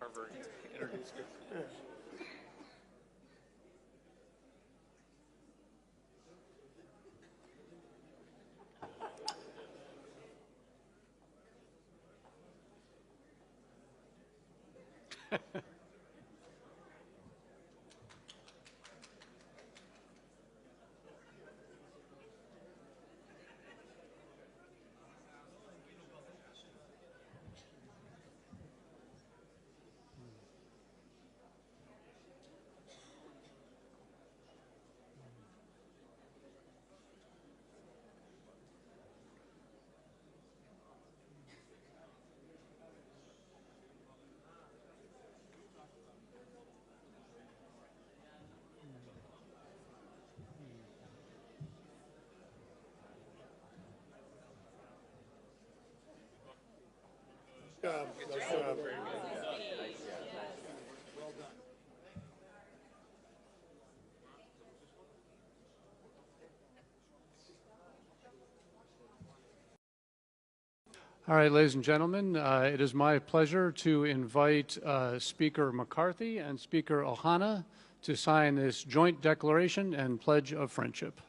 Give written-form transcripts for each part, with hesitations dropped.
Harvard introduced it. All right, ladies and gentlemen, it is my pleasure to invite Speaker McCarthy and Speaker Ohana to sign this joint declaration and pledge of friendship.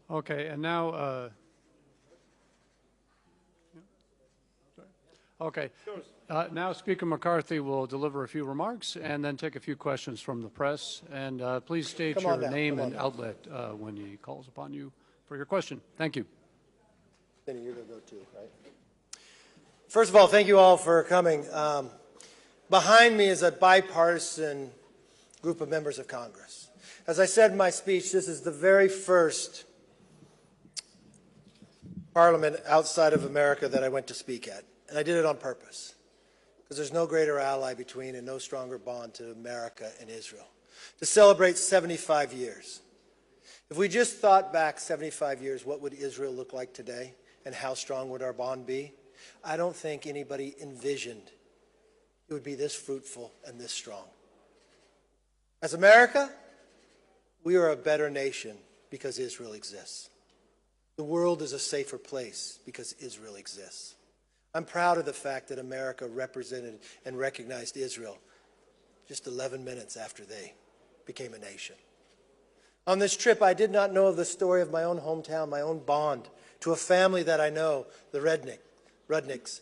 Okay, and now, now Speaker McCarthy will deliver a few remarks and then take a few questions from the press. And please state your name and outlet when he calls upon you for your question. Thank you. You're going to go too, right? First of all, thank you all for coming. Behind me is a bipartisan group of members of Congress. As I said in my speech, this is the very first parliament outside of America that I went to speak at, and I did it on purpose, because there's no greater ally between and no stronger bond to America and Israel. To celebrate 75 years. If we just thought back 75 years, what would Israel look like today, and how strong would our bond be? I don't think anybody envisioned it would be this fruitful and this strong. As America, we are a better nation because Israel exists. The world is a safer place because Israel exists. I'm proud of the fact that America represented and recognized Israel just 11 minutes after they became a nation. On this trip, I did not know of the story of my own hometown, my own bond to a family that I know, the Rudnicks,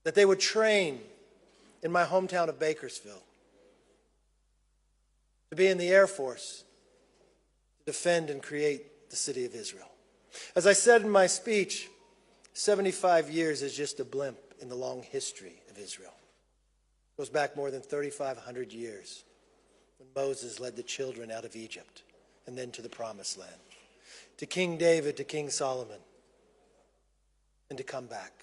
that they would train in my hometown of Bakersfield, to be in the Air Force, to defend and create the city of Israel. As I said in my speech, 75 years is just a blimp in the long history of Israel. It goes back more than 3,500 years when Moses led the children out of Egypt and then to the Promised Land, to King David, to King Solomon, and to come back.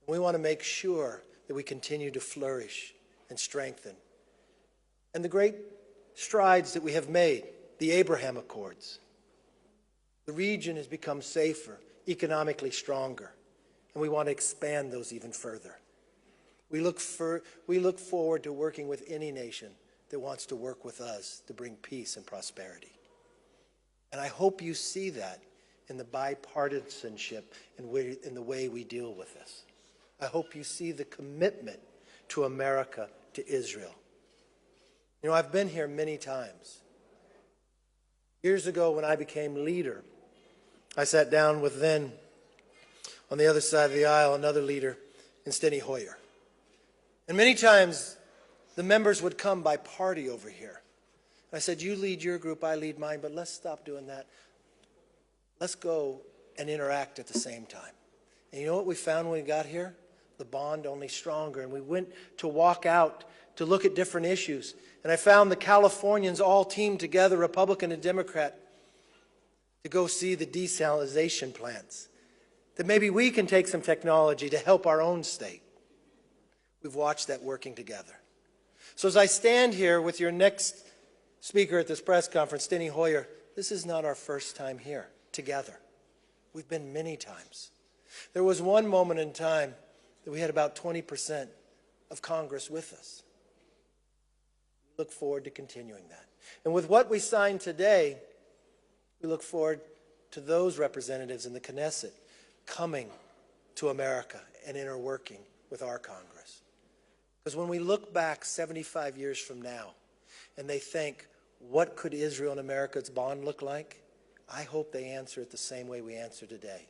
We want to make sure that we continue to flourish and strengthen. And the great strides that we have made, the Abraham Accords. The region has become safer, economically stronger, and we want to expand those even further. We look forward to working with any nation that wants to work with us to bring peace and prosperity. And I hope you see that in the bipartisanship in the way we deal with this. I hope you see the commitment to America, to Israel. You know, I've been here many times. Years ago when I became leader, I sat down with then, on the other side of the aisle, another leader in Steny Hoyer. And many times the members would come by party over here. I said, you lead your group, I lead mine, but let's stop doing that. Let's go and interact at the same time. And you know what we found when we got here? The bond only stronger. And we went to walk out to look at different issues. And I found the Californians all teamed together, Republican and Democrat, to go see the desalination plants. That maybe we can take some technology to help our own state. We've watched that working together. So as I stand here with your next speaker at this press conference, Steny Hoyer, this is not our first time here together. We've been many times. There was one moment in time that we had about 20% of Congress with us. We look forward to continuing that. And with what we signed today, we look forward to those representatives in the Knesset coming to America and interworking with our Congress. Because when we look back 75 years from now and they think, what could Israel and America's bond look like? I hope they answer it the same way we answer today.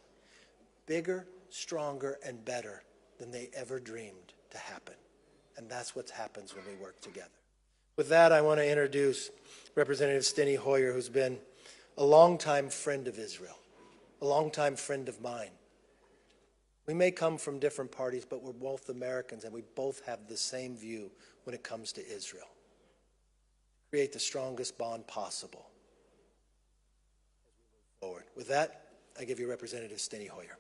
Bigger, stronger, and better than they ever dreamed to happen. And that's what happens when we work together. With that, I want to introduce Representative Steny Hoyer, who's been a longtime friend of Israel, a longtime friend of mine. We may come from different parties, but we're both Americans, and we both have the same view when it comes to Israel. Create the strongest bond possible as we move forward. With that, I give you Representative Steny Hoyer.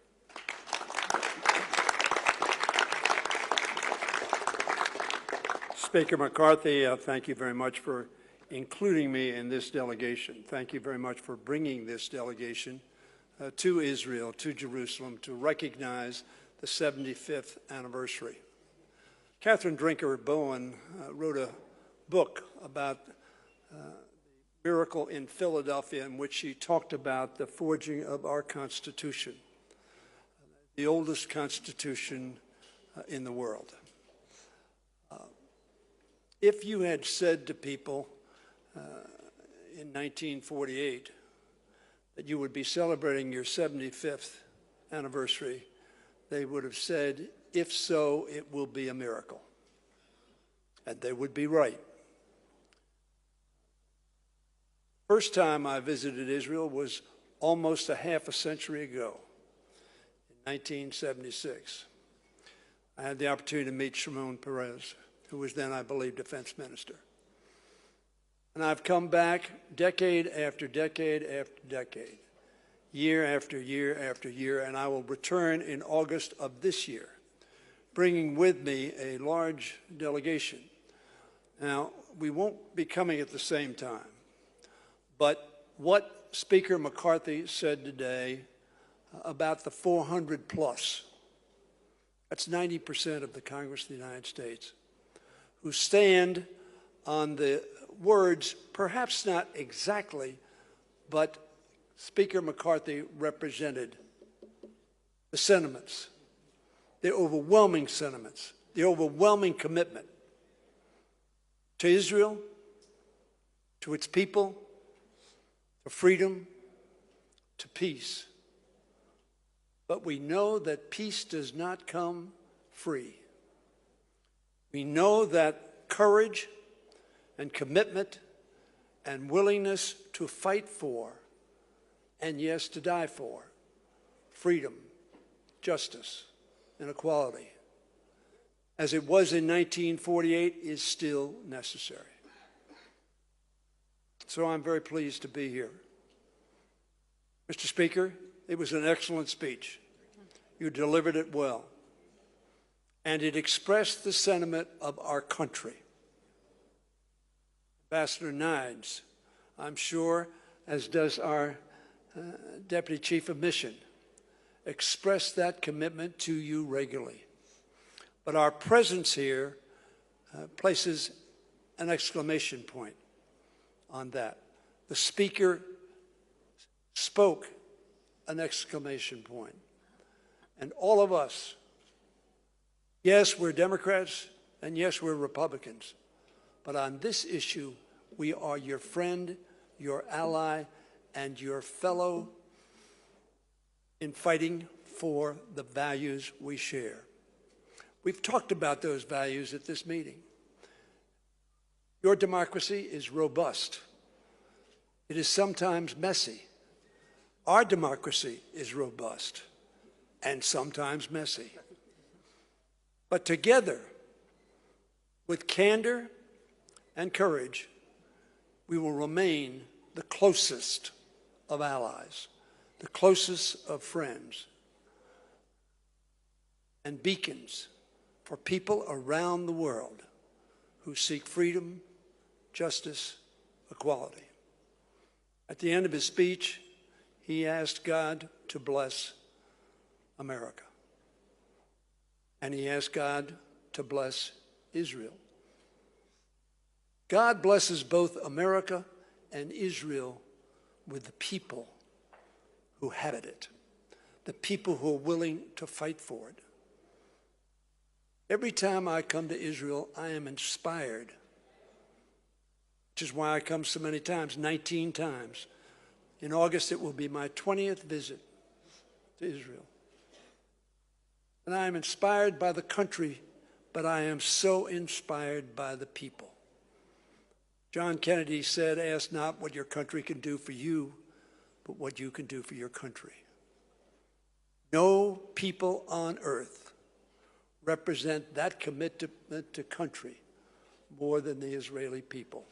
Speaker McCarthy, thank you very much for including me in this delegation. Thank you very much for bringing this delegation to Israel, to Jerusalem, to recognize the 75th anniversary. Catherine Drinker Bowen wrote a book about the miracle in Philadelphia in which she talked about the forging of our Constitution, the oldest Constitution in the world. If you had said to people in 1948 that you would be celebrating your 75th anniversary, they would have said, if so, it will be a miracle. And they would be right. First time I visited Israel was almost a half a century ago, in 1976. I had the opportunity to meet Shimon Peres, who was then, I believe, defense minister. And I've come back decade after decade after decade, year after year after year, and I will return in August of this year, bringing with me a large delegation. Now, we won't be coming at the same time, but what Speaker McCarthy said today about the 400 plus, that's 90% of the Congress of the United States, who stand on the words, perhaps not exactly, but Speaker McCarthy represented the sentiments, the overwhelming sentiments, the overwhelming commitment to Israel, to its people, to freedom, to peace. But we know that peace does not come free. We know that courage and commitment and willingness to fight for, and yes, to die for, freedom, justice, and equality, as it was in 1948, is still necessary. So I'm very pleased to be here. Mr. Speaker, it was an excellent speech. You delivered it well. And it expressed the sentiment of our country. Ambassador Nides, I'm sure, as does our Deputy Chief of Mission, express that commitment to you regularly. But our presence here places an exclamation point on that. The Speaker spoke an exclamation point. And all of us, yes, we're Democrats, and yes, we're Republicans, but on this issue, we are your friend, your ally, and your fellow in fighting for the values we share. We've talked about those values at this meeting. Your democracy is robust. It is sometimes messy. Our democracy is robust and sometimes messy. But together, with candor and courage, we will remain the closest of allies, the closest of friends, and beacons for people around the world who seek freedom, justice, equality. At the end of his speech, he asked God to bless America. And he asked God to bless Israel. God blesses both America and Israel with the people who habit it, the people who are willing to fight for it. Every time I come to Israel, I am inspired, which is why I come so many times, 19 times. In August, it will be my 20th visit to Israel. And I am inspired by the country, but I am so inspired by the people. John Kennedy said, "Ask not what your country can do for you, but what you can do for your country." No people on earth represent that commitment to country more than the Israeli people.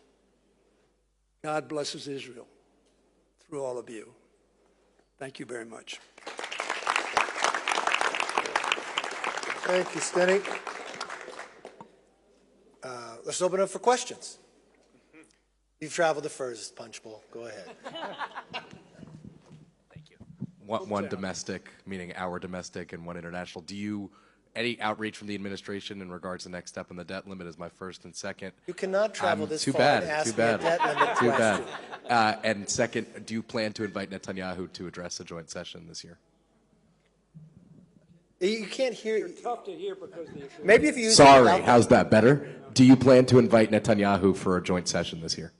God blesses Israel through all of you. Thank you very much. Thank you, Steny. Let's open up for questions. You've traveled the furthest, Punch Bowl. Go ahead. Thank you. One domestic, meaning our domestic, and one international. Do you, any outreach from the administration in regards to the next step on the debt limit is my first, and second. You cannot travel this too far bad, and ask too bad, me a debt limit too question. bad. And second, do you plan to invite Netanyahu to address a joint session this year? You can't hear. Tough to hear because the Maybe if you use Sorry, how's that better? Do you plan to invite Netanyahu for a joint session this year?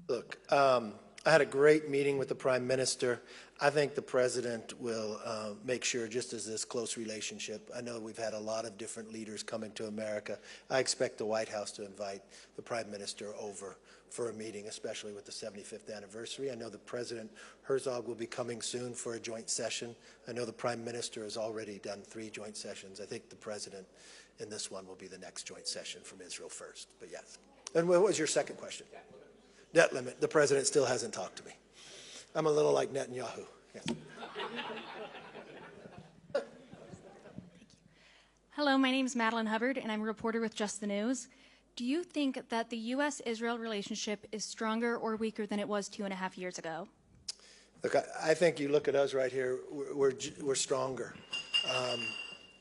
Look, I had a great meeting with the Prime Minister. I think the President will make sure, just as this close relationship, I know we've had a lot of different leaders coming to America. I expect the White House to invite the Prime Minister over for a meeting, especially with the 75th anniversary. I know the President Herzog will be coming soon for a joint session. I know the Prime Minister has already done 3 joint sessions. I think the President in this one will be the next joint session from Israel first, but yes. And what was your second question? Debt limit. The President still hasn't talked to me. I'm a little like Netanyahu. Yes. Hello, my name is Madeline Hubbard, and I'm a reporter with Just the News. Do you think that the U.S.-Israel relationship is stronger or weaker than it was 2.5 years ago? Look, I think you look at us right here, we're stronger.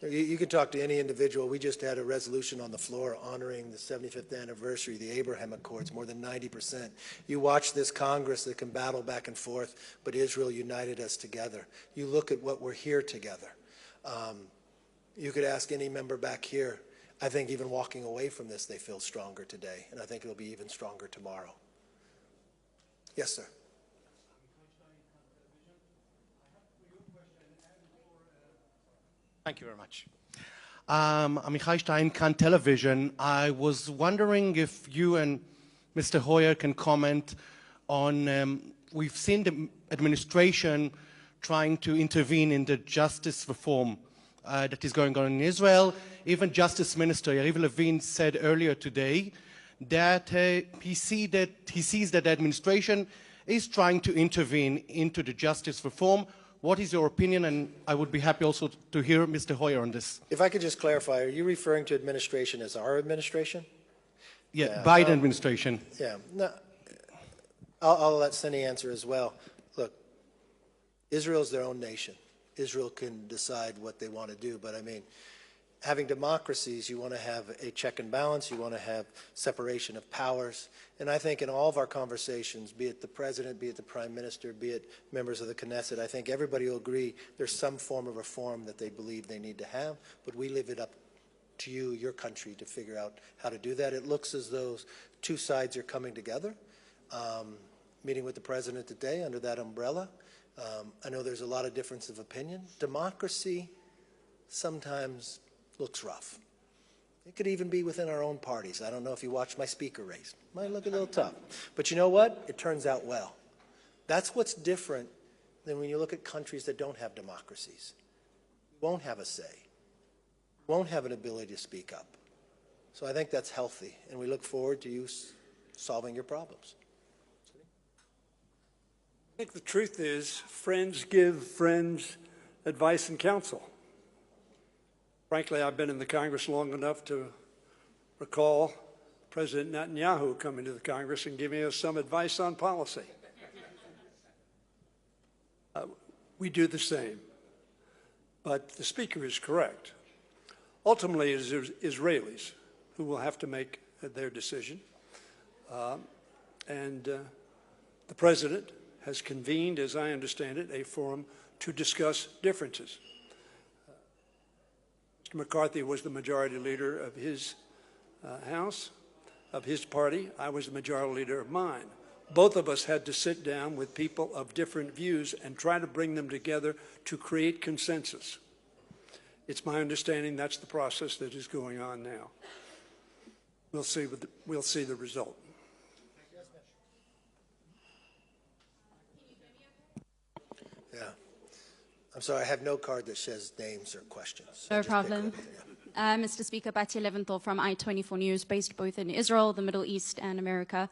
You can talk to any individual. We just had a resolution on the floor honoring the 75th anniversary of the Abraham Accords, more than 90%. You watch this Congress that can battle back and forth, but Israel united us together. You look at what we're here together. You could ask any member back here. I think even walking away from this, they feel stronger today, and I think it'll be even stronger tomorrow. Yes, sir. Thank you very much. Amichai Stein, Kan Television. I was wondering if you and Mr. Hoyer can comment on, we've seen the administration trying to intervene in the justice reform that is going on in Israel. Even Justice Minister Yariv Levin said earlier today that he sees that the administration is trying to intervene into the justice reform. What is your opinion? And I would be happy also to hear Mr. Hoyer on this. If I could just clarify, are you referring to administration as our administration? Yeah, Biden administration. Yeah, no, I'll let Steny answer as well. Look, Israel's their own nation. Israel can decide what they want to do, but I mean, having democracies, you want to have a check and balance, you want to have separation of powers. And I think in all of our conversations, be it the president, be it the prime minister, be it members of the Knesset, I think everybody will agree there's some form of reform that they believe they need to have, but we leave it up to you, your country, to figure out how to do that. It looks as though two sides are coming together. Meeting with the president today under that umbrella. I know there's a lot of difference of opinion. Democracy sometimes looks rough. It could even be within our own parties. I don't know if you watched my speaker race. Might look a little tough. But you know what? It turns out well. That's what's different than when you look at countries that don't have democracies. You won't have a say. You won't have an ability to speak up. So I think that's healthy, and we look forward to you solving your problems. I think the truth is friends give friends advice and counsel. Frankly, I've been in the Congress long enough to recall President Netanyahu coming to the Congress and giving us some advice on policy. We do the same. But the Speaker is correct. Ultimately, it is Israelis who will have to make their decision. The President has convened, as I understand it, a forum to discuss differences. Mr. McCarthy was the majority leader of his House, of his party. I was the majority leader of mine. Both of us had to sit down with people of different views and try to bring them together to create consensus. It's my understanding that's the process that is going on now. We'll see the result. Yeah. I'm sorry, I have no card that says names or questions. No problem. Mr. Speaker, Batya Leventhal from I-24 News, based both in Israel, the Middle East, and America.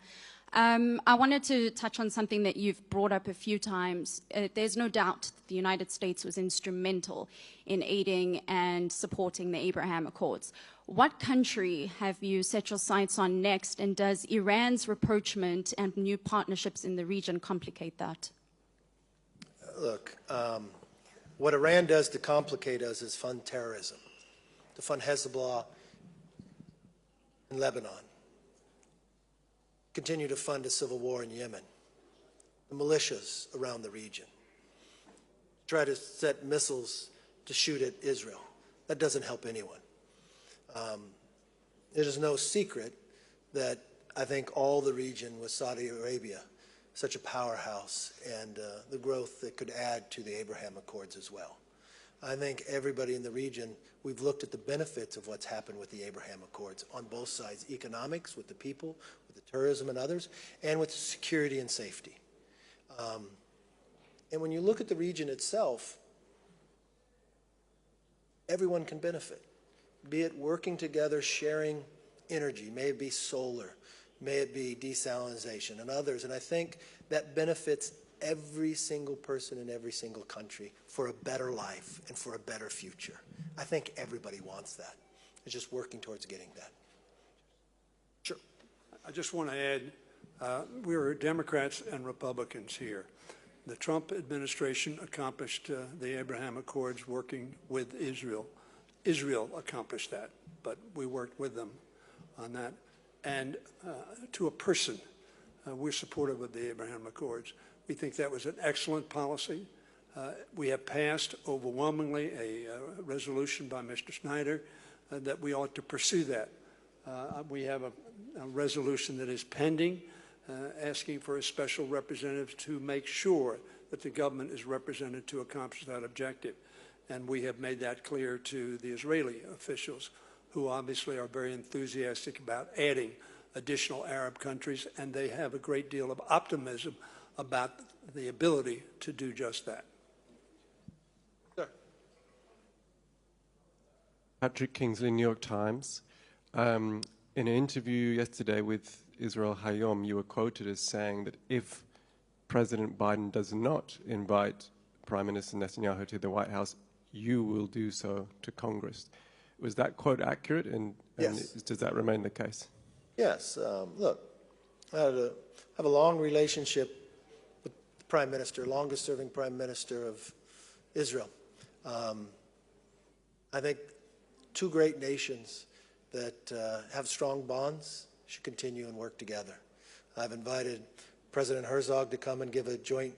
I wanted to touch on something that you've brought up a few times. There's no doubt that the United States was instrumental in aiding and supporting the Abraham Accords. What country have you set your sights on next, and does Iran's rapprochement and new partnerships in the region complicate that? Look, what Iran does to complicate us is fund terrorism, to fund Hezbollah in Lebanon, continue to fund a civil war in Yemen, the militias around the region, try to set missiles to shoot at Israel. That doesn't help anyone. It is no secret that I think all the region with Saudi Arabia, such a powerhouse, and the growth that could add to the Abraham Accords as well. I think everybody in the region, we've looked at the benefits of what's happened with the Abraham Accords on both sides, economics, with the people, with the tourism and others, and with the security and safety. And when you look at the region itself, everyone can benefit, be it working together, sharing energy, may it be solar, may it be desalinization and others. And I think that benefits every single person in every single country for a better life and for a better future. I think everybody wants that. It's just working towards getting that. Sure. I just want to add, we were Democrats and Republicans here. The Trump administration accomplished the Abraham Accords working with Israel. Israel accomplished that, but we worked with them on that. And to a person, we're supportive of the Abraham Accords. We think that was an excellent policy. We have passed overwhelmingly a resolution by Mr. Snyder that we ought to pursue that. We have a resolution that is pending, asking for a special representative to make sure that the government is represented to accomplish that objective. And we have made that clear to the Israeli officials, who obviously are very enthusiastic about adding additional Arab countries, and they have a great deal of optimism about the ability to do just that. Sir. Patrick Kingsley, New York Times. In an interview yesterday with Israel Hayom, you were quoted as saying that if President Biden does not invite Prime Minister Netanyahu to the White House, you will do so to Congress. Was that quote accurate, and Yes. Does that remain the case? Yes. Look, I have a long relationship with the Prime Minister, longest serving Prime Minister of Israel. I think two great nations that have strong bonds should continue and work together. I've invited President Herzog to come and give a joint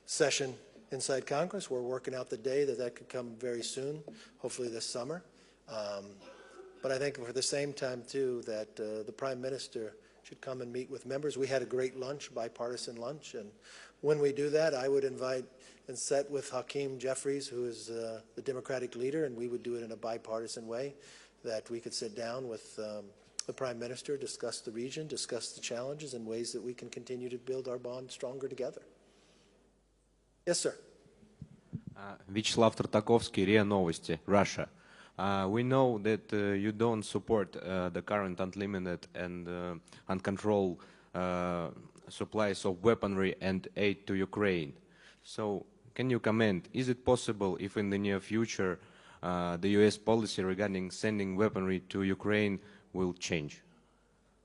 session inside Congress. We're working out the day that could come very soon, hopefully this summer. But I think for the same time, too, that the Prime Minister should come and meet with members. We had a great lunch, bipartisan lunch, and when we do that, I would invite and sit with Hakeem Jeffries, who is the Democratic leader, and we would do it in a bipartisan way, that we could sit down with the Prime Minister, discuss the region, discuss the challenges and ways that we can continue to build our bond stronger together. Yes, sir. Вячеслав Тартаковский, РИА Новости, Russia. We know that you don't support the current unlimited and uncontrolled supplies of weaponry and aid to Ukraine. So, can you comment, is it possible if in the near future the US policy regarding sending weaponry to Ukraine will change?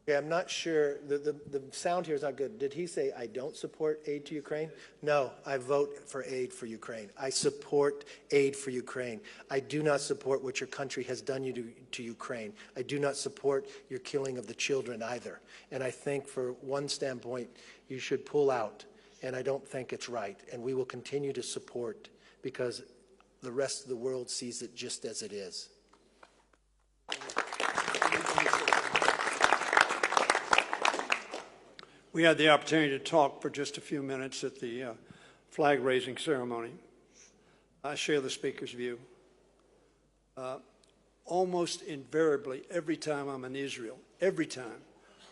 Okay, I'm not sure. The sound here is not good. Did he say, I don't support aid to Ukraine? No, I vote for aid for Ukraine. I support aid for Ukraine. I do not support what your country has done to Ukraine. I do not support your killing of the children either. And I think for one standpoint, you should pull out. And I don't think it's right. And we will continue to support because the rest of the world sees it just as it is. We had the opportunity to talk for just a few minutes at the flag-raising ceremony. I share the Speaker's view. Almost invariably, every time I'm in Israel, every time,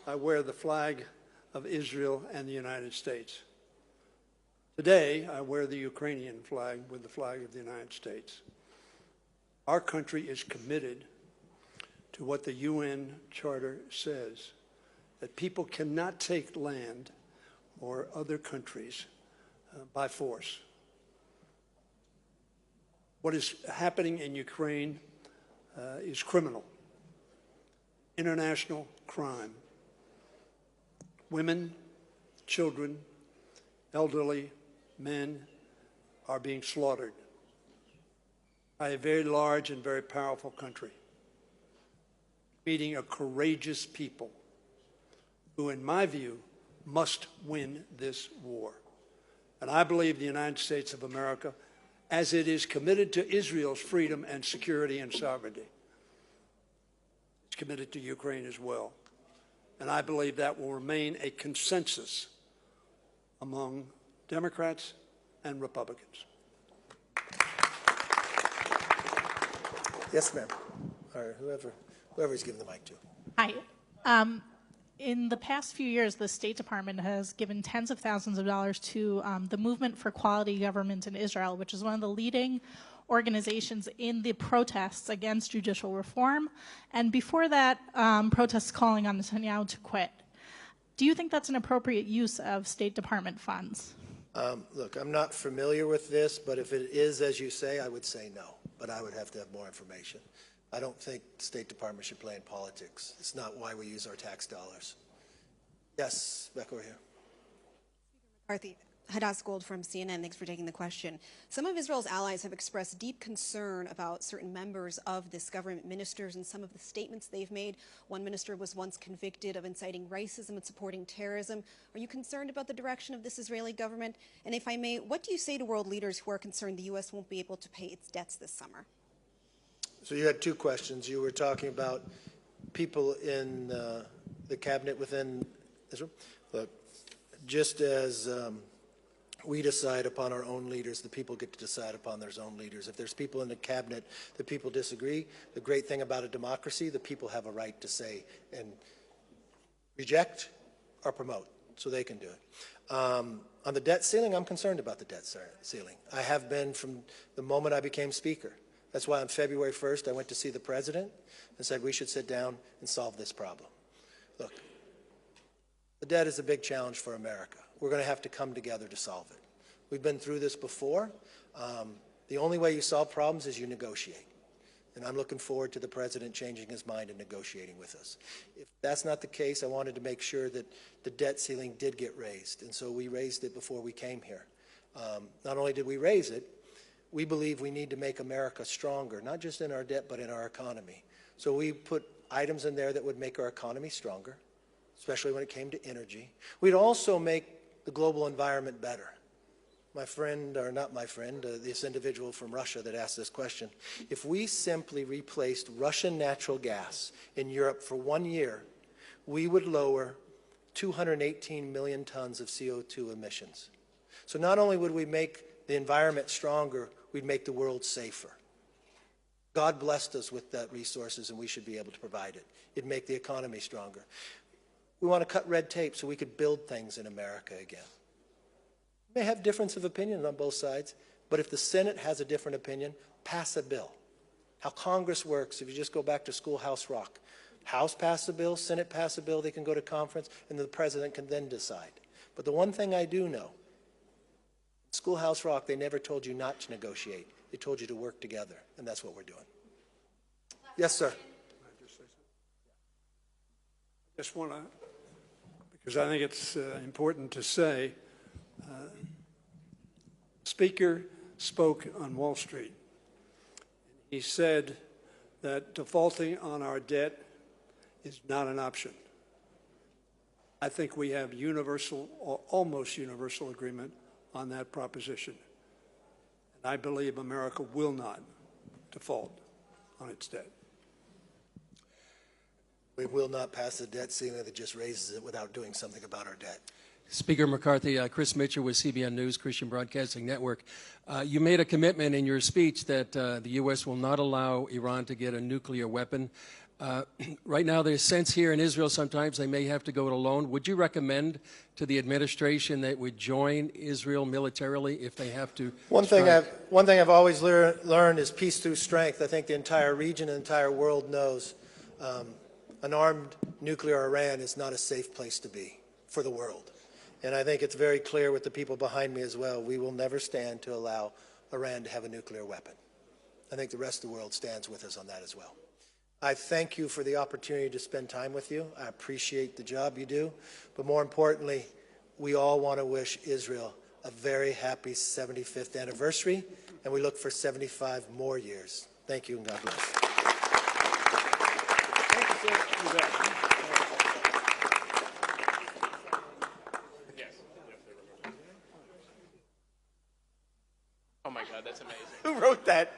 I wear the flag of Israel and the United States. Today, I wear the Ukrainian flag with the flag of the United States. Our country is committed to what the UN Charter says, that people cannot take land or other countries by force. What is happening in Ukraine is criminal, international crime. Women, children, elderly, men are being slaughtered by a very large and very powerful country, meeting a courageous people who, in my view, must win this war. And I believe the United States of America, as it is committed to Israel's freedom and security and sovereignty, is committed to Ukraine as well. And I believe that will remain a consensus among Democrats and Republicans. Yes, ma'am. Or whoever he's giving the mic to. Hi. In the past few years, the State Department has given tens of thousands of dollars to the Movement for Quality Government in Israel, which is one of the leading organizations in the protests against judicial reform. And before that, protests calling on Netanyahu to quit. Do you think that's an appropriate use of State Department funds? Look, I'm not familiar with this, but if it is as you say, I would say no. But I would have to have more information. I don't think the State Department should play in politics. It's not why we use our tax dollars. Yes, back over here. McCarthy, Hadass Gold from CNN. Thanks for taking the question. Some of Israel's allies have expressed deep concern about certain members of this government, ministers, and some of the statements they've made. One minister was once convicted of inciting racism and supporting terrorism. Are you concerned about the direction of this Israeli government? And if I may, what do you say to world leaders who are concerned the U.S. won't be able to pay its debts this summer? So you had two questions. You were talking about people in the cabinet within Israel. Look, just as we decide upon our own leaders, the people get to decide upon their own leaders. If there's people in the cabinet that people disagree, the great thing about a democracy, the people have a right to say and reject or promote, so they can do it. On the debt ceiling, I'm concerned about the debt ceiling. I have been from the moment I became Speaker. That's why on February 1st, I went to see the President and said we should sit down and solve this problem. Look, the debt is a big challenge for America. We're going to have to come together to solve it. We've been through this before. The only way you solve problems is you negotiate. And I'm looking forward to the President changing his mind and negotiating with us. If that's not the case, I wanted to make sure that the debt ceiling did get raised. And so we raised it before we came here. Not only did we raise it, we believe we need to make America stronger, not just in our debt, but in our economy. So we put items in there that would make our economy stronger, especially when it came to energy. We'd also make the global environment better. My friend, or not my friend, this individual from Russia that asked this question, if we simply replaced Russian natural gas in Europe for 1 year, we would lower 218 million tons of CO2 emissions. So not only would we make the environment stronger, we'd make the world safer. God blessed us with that resources, and we should be able to provide it. It'd make the economy stronger. We want to cut red tape so we could build things in America again. We may have difference of opinion on both sides, but if the Senate has a different opinion, pass a bill. How Congress works, if you just go back to Schoolhouse Rock, House pass a bill, Senate pass a bill, they can go to conference, and the president can then decide. But the one thing I do know, Schoolhouse Rock, they never told you not to negotiate. They told you to work together, and that's what we're doing. Yes, sir. I just want to, because I think it's important to say, Speaker spoke on Wall Street. He said that defaulting on our debt is not an option. I think we have universal or almost universal agreement on that proposition. And I believe America will not default on its debt. We will not pass a debt ceiling that just raises it without doing something about our debt. Speaker McCarthy, Chris Mitchell with CBN News, Christian Broadcasting Network. You made a commitment in your speech that the U.S. will not allow Iran to get a nuclear weapon. Right now, there's sense here in Israel sometimes they may have to go it alone. Would you recommend to the administration that would join Israel militarily if they have to? One thing I've always learned is peace through strength. I think the entire region, the entire world knows an armed nuclear Iran is not a safe place to be for the world. And I think it's very clear with the people behind me as well. We will never stand to allow Iran to have a nuclear weapon. I think the rest of the world stands with us on that as well. I thank you for the opportunity to spend time with you. I appreciate the job you do. But more importantly, we all want to wish Israel a very happy 75th anniversary, and we look for 75 more years. Thank you, and God bless. Thank you, sir. Oh my God, that's amazing. Who wrote that?